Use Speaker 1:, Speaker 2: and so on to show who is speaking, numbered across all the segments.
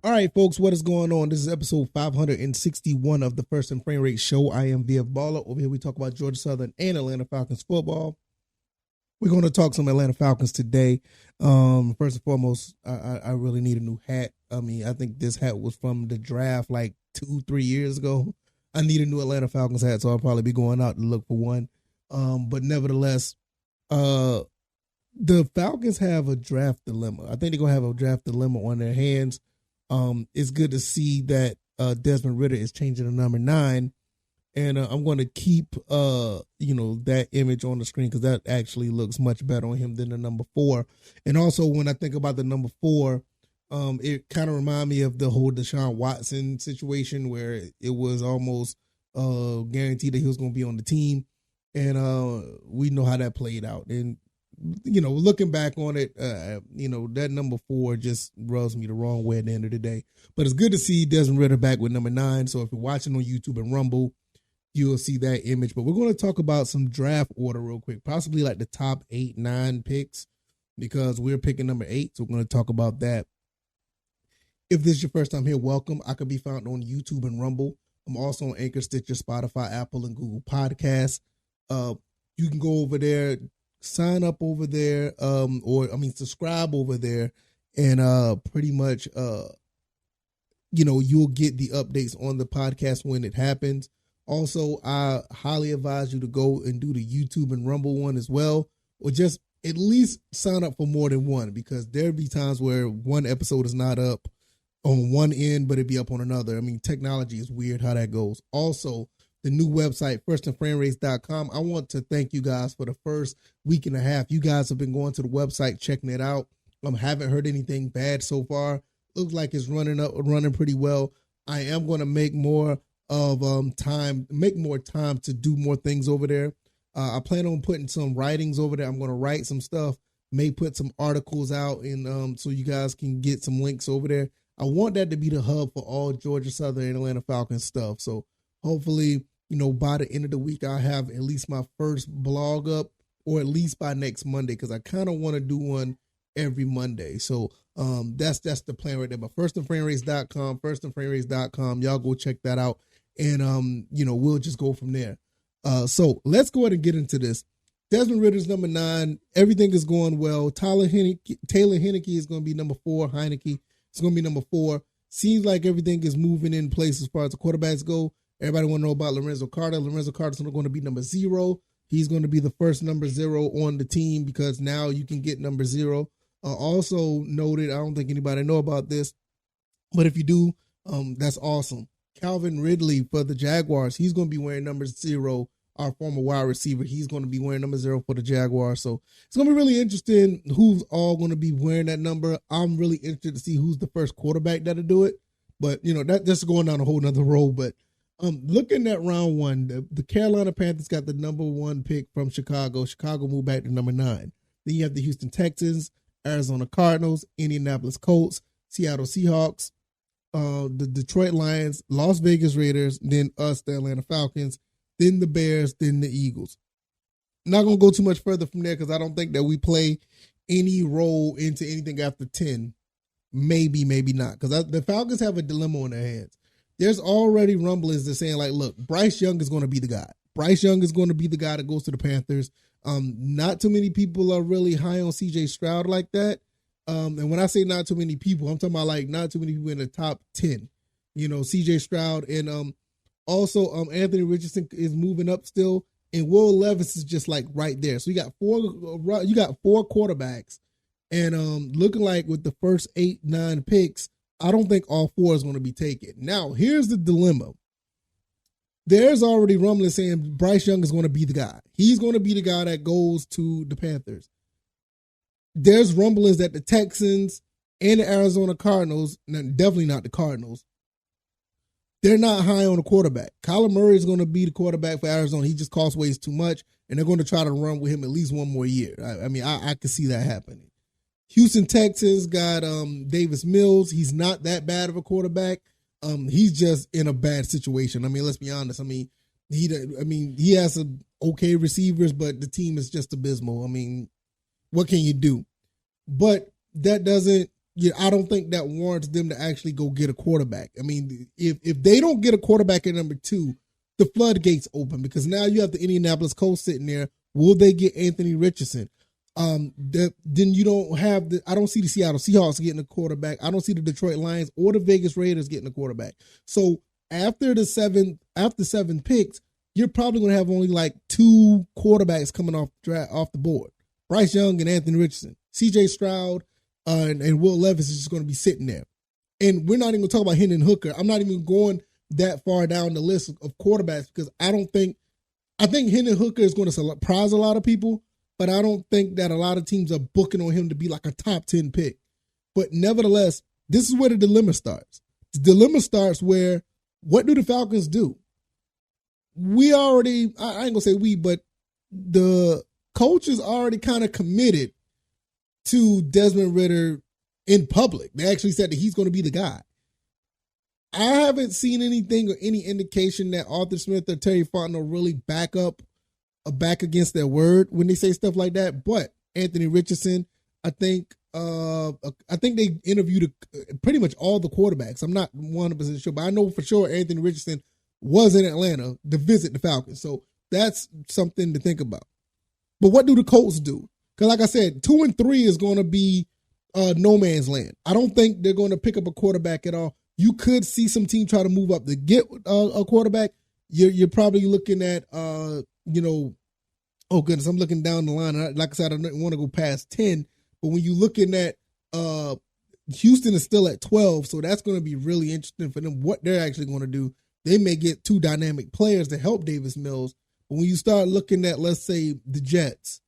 Speaker 1: All right, folks, what is going on? This is episode 561 of the First and Frame Rate Show. I am VF Baller. Over here, we talk about Georgia Southern and Atlanta Falcons football. We're going to talk some Atlanta Falcons today. First and foremost, I really need a new hat. I mean, I think this hat was from the draft like 2-3 years ago. I need a new Atlanta Falcons hat, so I'll probably be going out to look for one. But nevertheless, the Falcons have a draft dilemma. I think they're going to have a draft dilemma on their hands. It's good to see that Desmond Ridder is changing to number 9, and I'm going to keep that image on the screen because that actually looks much better on him than the number 4. And also, when I think about the number 4, it kind of reminds me of the whole Deshaun Watson situation where it was almost guaranteed that he was going to be on the team, and we know how that played out. And looking back on it, that number 4 just rubs me the wrong way at the end of the day. But it's good to see Desmond Ridder back with number 9. So if you're watching on YouTube and Rumble, you'll see that image. But we're going to talk about some draft order real quick, possibly like the top 8-9 picks, because we're picking number 8. So we're going to talk about that. If this is your first time here, welcome. I can be found on YouTube and Rumble. I'm also on Anchor, Stitcher, Spotify, Apple, and Google Podcasts. You can go over there, sign up over there, subscribe over there, and pretty much, you'll get the updates on the podcast when it happens. Also, I highly advise you to go and do the YouTube and Rumble one as well, or just at least sign up for more than one, because there'll be times where one episode is not up on one end, but it'd be up on another. I mean, technology is weird how that goes. Also, the new website, firstandframerates.com. I want to thank you guys for the first week and a half. You guys have been going to the website, checking it out. Haven't heard anything bad so far. Looks like it's running pretty well. I am going to make more time to do more things over there. I plan on putting some writings over there. I'm going to write some stuff, may put some articles out, and so you guys can get some links over there. I want that to be the hub for all Georgia Southern and Atlanta Falcons stuff. So hopefully, by the end of the week, I'll have at least my first blog up, or at least by next Monday, because I kind of want to do one every Monday. So that's the plan right there. But firstandframerates.com, y'all go check that out, and we'll just go from there. So let's go ahead and get into this. Desmond Ridder's number 9. Everything is going well. Taylor Heinicke is going to be number 4. Heinicke is going to be number 4. Seems like everything is moving in place as far as the quarterbacks go. Everybody want to know about Lorenzo Carter. Lorenzo Carter's going to be number 0. He's going to be the first number 0 on the team, because now you can get number 0. Also noted, I don't think anybody know about this, but if you do, that's awesome. Calvin Ridley for the Jaguars, he's going to be wearing number 0. Our former wide receiver, he's going to be wearing number 0 for the Jaguars. So it's going to be really interesting who's all going to be wearing that number. I'm really interested to see who's the first quarterback that'll do it. But, that's going down a whole nother road. But looking at round 1, the Carolina Panthers got the number 1 pick from Chicago. Chicago moved back to number 9. Then you have the Houston Texans, Arizona Cardinals, Indianapolis Colts, Seattle Seahawks, the Detroit Lions, Las Vegas Raiders, then us, the Atlanta Falcons, then the Bears, then the Eagles. Not going to go too much further from there, because I don't think that we play any role into anything after 10. Maybe not, because the Falcons have a dilemma on their hands. There's already rumblings that saying, like, look, Bryce Young is going to be the guy. Bryce Young is going to be the guy that goes to the Panthers. Not too many people are really high on C.J. Stroud like that. And when I say not too many people, I'm talking about like not too many people in the top 10. C.J. Stroud, and also Anthony Richardson is moving up still, and Will Levis is just like right there. So you got four quarterbacks, and looking like with the first 8-9 picks, I don't think all 4 is going to be taken. Now, here's the dilemma. There's already rumbling saying Bryce Young is going to be the guy. He's going to be the guy that goes to the Panthers. There's rumblings that the Texans and the Arizona Cardinals, definitely not the Cardinals, they're not high on the quarterback. Kyler Murray is going to be the quarterback for Arizona. He just costs way too much, and they're going to try to run with him at least one more year. I could see that happening. Houston Texans got Davis Mills. He's not that bad of a quarterback. He's just in a bad situation. Let's be honest. He has some okay receivers, but the team is just abysmal. What can you do? But that doesn't I don't think that warrants them to actually go get a quarterback. I mean, if they don't get a quarterback at number 2, the floodgates open because now you have the Indianapolis Colts sitting there. Will they get Anthony Richardson? Then you don't have I don't see the Seattle Seahawks getting a quarterback. I don't see the Detroit Lions or the Vegas Raiders getting a quarterback. So after 7 picks, you're probably going to have only like 2 quarterbacks coming off the board. Bryce Young and Anthony Richardson. CJ Stroud and Will Levis is just going to be sitting there. And we're not even going to talk about Hendon Hooker. I'm not even going that far down the list of quarterbacks because I think Hendon Hooker is going to surprise a lot of people, but I don't think that a lot of teams are booking on him to be like a top 10 pick. But nevertheless, this is where the dilemma starts. The dilemma starts where, what do the Falcons do? We already, I ain't going to say we, but the coach is already kind of committed to Desmond Ridder in public. They actually said that he's going to be the guy. I haven't seen anything or any indication that Arthur Smith or Terry Fontenot really back against their word when they say stuff like that. But Anthony Richardson, I think they interviewed pretty much all the quarterbacks. I'm not 100% sure, but I know for sure Anthony Richardson was in Atlanta to visit the Falcons. So that's something to think about. But what do the Colts do? Because like I said, 2 and 3 is going to be no man's land. I don't think they're going to pick up a quarterback at all. You could see some team try to move up to get a quarterback. You're probably looking at, oh goodness, I'm looking down the line. Like I said, I don't want to go past 10. But when you're looking at Houston is still at 12, so that's going to be really interesting for them, what they're actually going to do. They may get 2 dynamic players to help Davis Mills. But when you start looking at, let's say, the Jets,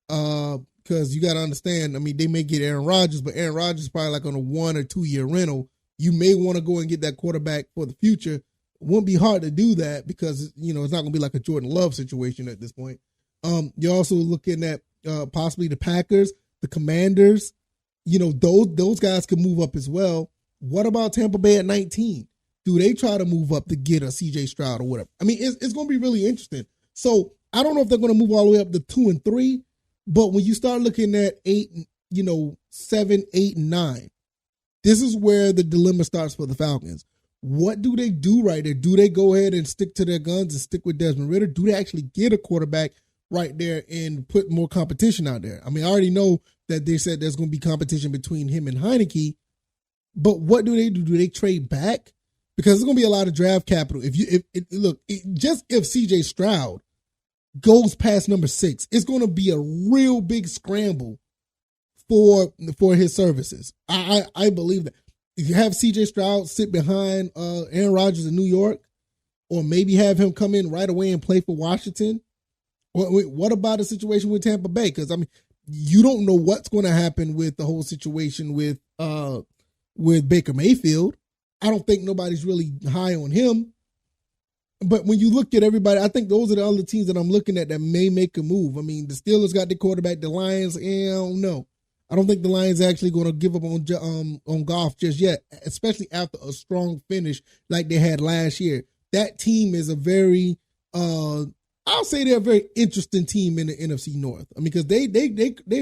Speaker 1: because you got to understand, I mean, they may get Aaron Rodgers, but Aaron Rodgers is probably like on a 1 or 2 year rental. You may want to go and get that quarterback for the future. It won't be hard to do that because, it's not going to be like a Jordan Love situation at this point. You're also looking at possibly the Packers, the Commanders. Those guys could move up as well. What about Tampa Bay at 19? Do they try to move up to get a CJ Stroud or whatever? I mean, it's going to be really interesting. So I don't know if they're going to move all the way up to 2 and 3, but when you start looking at 7, 8, and 9, this is where the dilemma starts for the Falcons. What do they do right there? Do they go ahead and stick to their guns and stick with Desmond Ridder? Do they actually get a quarterback right there and put more competition out there? I mean, I already know that they said there's going to be competition between him and Heineke, but what do they do? Do they trade back? Because there's going to be a lot of draft capital. If CJ Stroud goes past number 6, it's going to be a real big scramble for his services. I believe that. If you have CJ Stroud sit behind Aaron Rodgers in New York, or maybe have him come in right away and play for Washington, what about a situation with Tampa Bay? Because I mean, you don't know what's going to happen with the whole situation with Baker Mayfield. I don't think nobody's really high on him. But when you look at everybody, I think those are the other teams that I'm looking at that may make a move. I mean, the Steelers got their quarterback, the Lions, I don't know. I don't think the Lions are actually going to give up on Goff just yet, especially after a strong finish like they had last year. That team is a very, I'll say they're a very interesting team in the NFC North. I mean, because they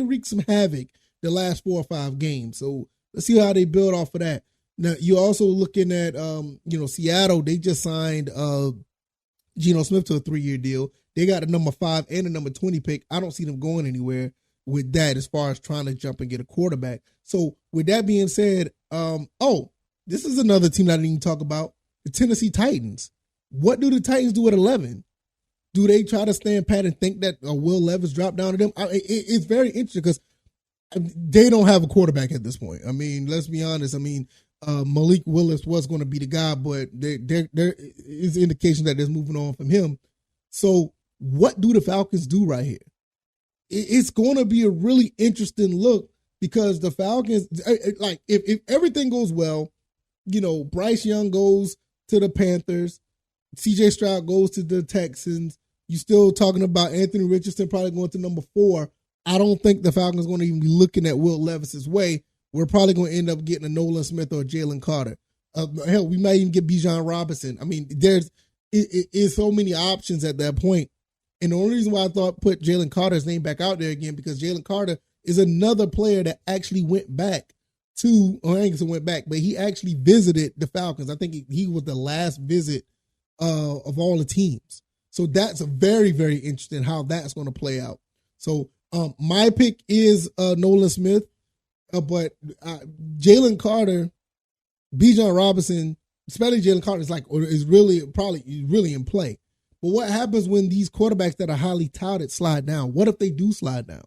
Speaker 1: wreaked some havoc the last 4 or 5 games. So let's see how they build off of that. Now, you're also looking at, Seattle. They just signed Geno Smith to a 3-year deal. They got a number 5 and a number 20 pick. I don't see them going anywhere with that as far as trying to jump and get a quarterback. So with that being said, this is another team that I didn't even talk about, the Tennessee Titans. What do the Titans do at 11? Do they try to stand pat and think that Will Levis dropped down to them? It's very interesting because they don't have a quarterback at this point. I mean, let's be honest. I mean, Malik Willis was going to be the guy, but there is indication that there's moving on from him. So what do the Falcons do right here? It's going to be a really interesting look because the Falcons, like if everything goes well, Bryce Young goes to the Panthers, CJ Stroud goes to the Texans. You still talking about Anthony Richardson probably going to number 4. I don't think the Falcons are going to even be looking at Will Levis's way. We're probably going to end up getting a Nolan Smith or a Jalen Carter. Hell, we might even get Bijan Robinson. I mean, there's so many options at that point. And the only reason why I thought put Jalen Carter's name back out there again, because Jalen Carter is another player that actually went back went back, but he actually visited the Falcons. I think he was the last visit of all the teams. So that's very, very interesting how that's going to play out. So my pick is Nolan Smith, but Jalen Carter, Bijan Robinson, especially Jalen Carter, is really in play. But what happens when these quarterbacks that are highly touted slide down? What if they do slide down?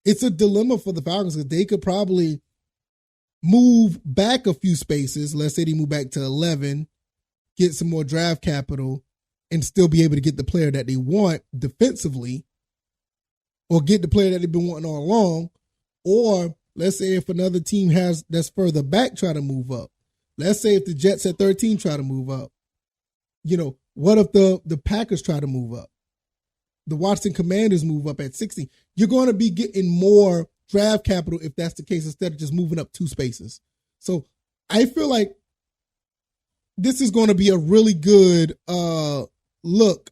Speaker 1: It's a dilemma for the Falcons because they could probably move back a few spaces. Let's say they move back to 11, get some more draft capital, and still be able to get the player that they want defensively, or get the player that they've been wanting all along. Or let's say if another team that's further back try to move up. Let's say if the Jets at 13 try to move up. What if the Packers try to move up? The Washington Commanders move up at 16. You're going to be getting more draft capital if that's the case, instead of just moving up 2 spaces. So I feel like this is going to be a really good look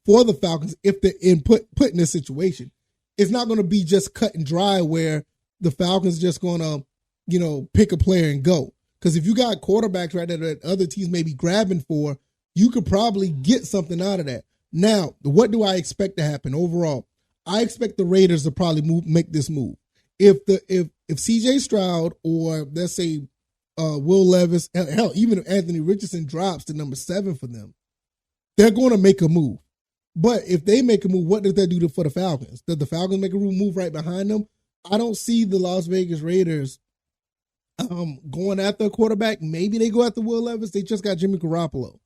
Speaker 1: for the Falcons if they're put in this situation. It's not going to be just cut and dry where the Falcons just going to, pick a player and go. Because if you got quarterbacks right there that other teams may be grabbing for, you could probably get something out of that. Now, what do I expect to happen overall? I expect the Raiders to probably make this move. If CJ Stroud, or let's say Will Levis, hell, even if Anthony Richardson drops to number 7 for them, they're going to make a move. But if they make a move, what does that do for the Falcons? Does the Falcons make a move right behind them? I don't see the Las Vegas Raiders going after a quarterback. Maybe they go after Will Levis. They just got Jimmy Garoppolo.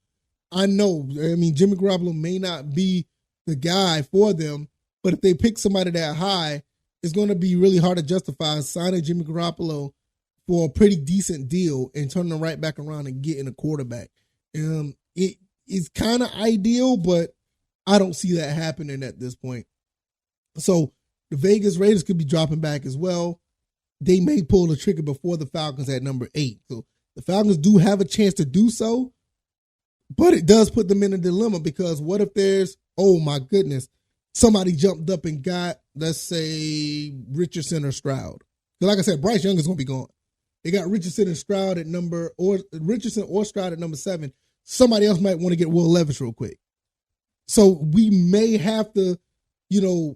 Speaker 1: Jimmy Garoppolo may not be the guy for them, but if they pick somebody that high, it's going to be really hard to justify signing Jimmy Garoppolo for a pretty decent deal and turning them right back around and getting a quarterback. It is kind of ideal, but I don't see that happening at this point. So the Vegas Raiders could be dropping back as well. They may pull the trigger before the Falcons at number 8. So the Falcons do have a chance to do so, but it does put them in a dilemma, because what if there's, oh my goodness, somebody jumped up and got, let's say, Richardson or Stroud. Because like I said, Bryce Young is going to be gone. They got Richardson or Stroud at number 7. Somebody else might want to get Will Levis real quick. So we may have to,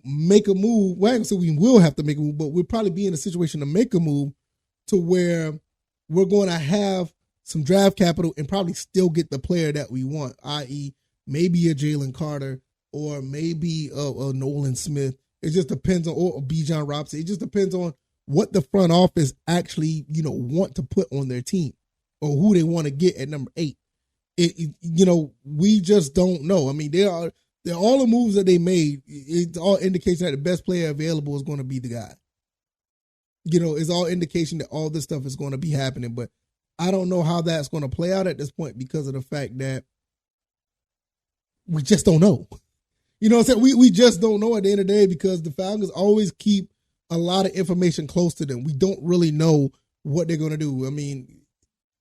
Speaker 1: make a move. Well, so we will have to make a move, but we'll probably be in a situation to make a move to where we're going to have some draft capital and probably still get the player that we want, i.e. maybe a Jalen Carter or maybe a Nolan Smith. It just depends on, or Bijan Robinson. It just depends on what the front office actually, want to put on their team, or who they want to get at number 8. We just don't know. I mean, they're all the moves that they made. It all indicates that the best player available is going to be the guy. It's all indication that all this stuff is going to be happening, but I don't know how that's going to play out at this point because of the fact that we just don't know. You know what I'm saying? We just don't know at the end of the day, because the Falcons always keep a lot of information close to them. We don't really know what they're going to do. I mean,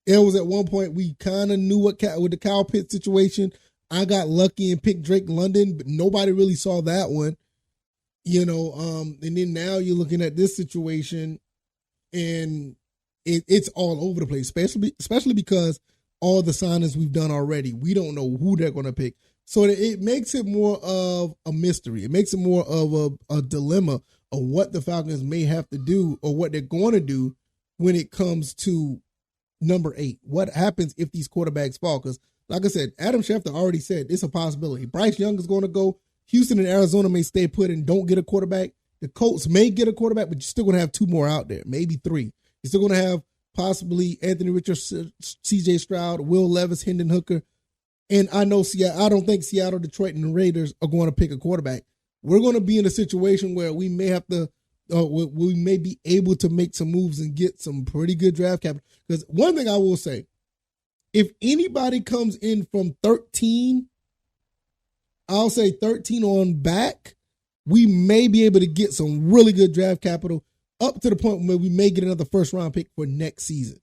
Speaker 1: it was at one point we kind of knew with the Kyle Pitts situation. I got lucky and picked Drake London, but nobody really saw that one. And then now you're looking at this situation, and it's all over the place, especially because all the signings we've done already, we don't know who they're going to pick. So it makes it more of a mystery. It makes it more of a dilemma of what the Falcons may have to do, or what they're going to do when it comes to number 8. What happens if these quarterbacks fall? Because like I said, Adam Schefter already said it's a possibility. Bryce Young is going to go. Houston and Arizona may stay put and don't get a quarterback. The Colts may get a quarterback, but you're still going to have 2 more out there, maybe 3. You're still going to have possibly Anthony Richardson, CJ Stroud, Will Levis, Hendon Hooker. And I don't think Seattle, Detroit, and the Raiders are going to pick a quarterback. We're going to be in a situation where we may have to, we may be able to make some moves and get some pretty good draft capital. Because one thing I will say, if anybody comes in from 13, I'll say 13 on back, we may be able to get some really good draft capital up to the point where we may get another first-round pick for next season.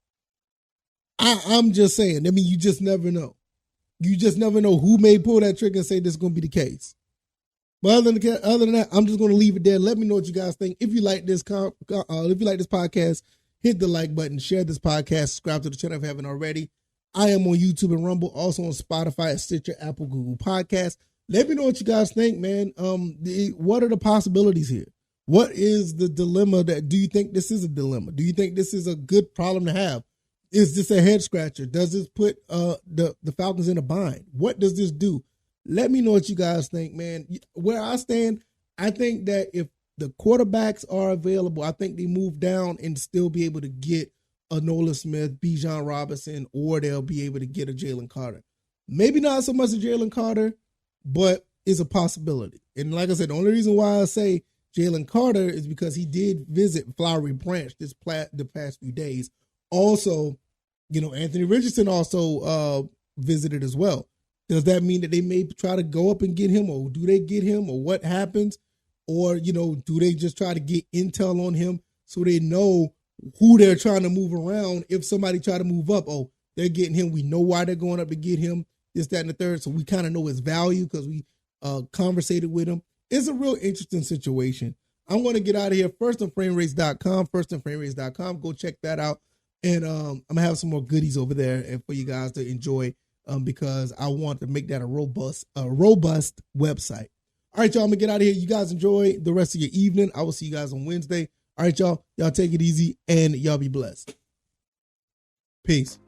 Speaker 1: I'm just saying. I mean, you just never know. You just never know who may pull that trigger and say this is going to be the case. But other than that, I'm just going to leave it there. Let me know what you guys think. If you like this, if you like this podcast, hit the like button, share this podcast, subscribe to the channel if you haven't already. I am on YouTube and Rumble, also on Spotify, Stitcher, Apple, Google Podcasts. Let me know what you guys think, man. What are the possibilities here? What is the dilemma? Do you think this is a dilemma? Do you think this is a good problem to have? Is this a head scratcher? Does this put the Falcons in a bind? What does this do? Let me know what you guys think, man. Where I stand, I think that if the quarterbacks are available, I think they move down and still be able to get a Nolan Smith, Bijan Robinson, or they'll be able to get a Jalen Carter. Maybe not so much a Jalen Carter, but it's a possibility. And like I said, the only reason why I say Jalen Carter is because he did visit Flowery Branch the past few days. Also, Anthony Richardson also visited as well. Does that mean that they may try to go up and get him, or do they get him, or what happens? Or, do they just try to get intel on him so they know who they're trying to move around? If somebody try to move up, they're getting him. We know why they're going up to get him, this, that, and the third. So we kind of know his value because we conversated with him. It's a real interesting situation. I'm going to get out of here. Firstandframerates.com. Go check that out. And I'm going to have some more goodies over there and for you guys to enjoy because I want to make that a robust website. All right, y'all, I'm going to get out of here. You guys enjoy the rest of your evening. I will see you guys on Wednesday. All right, y'all. Y'all take it easy and y'all be blessed. Peace.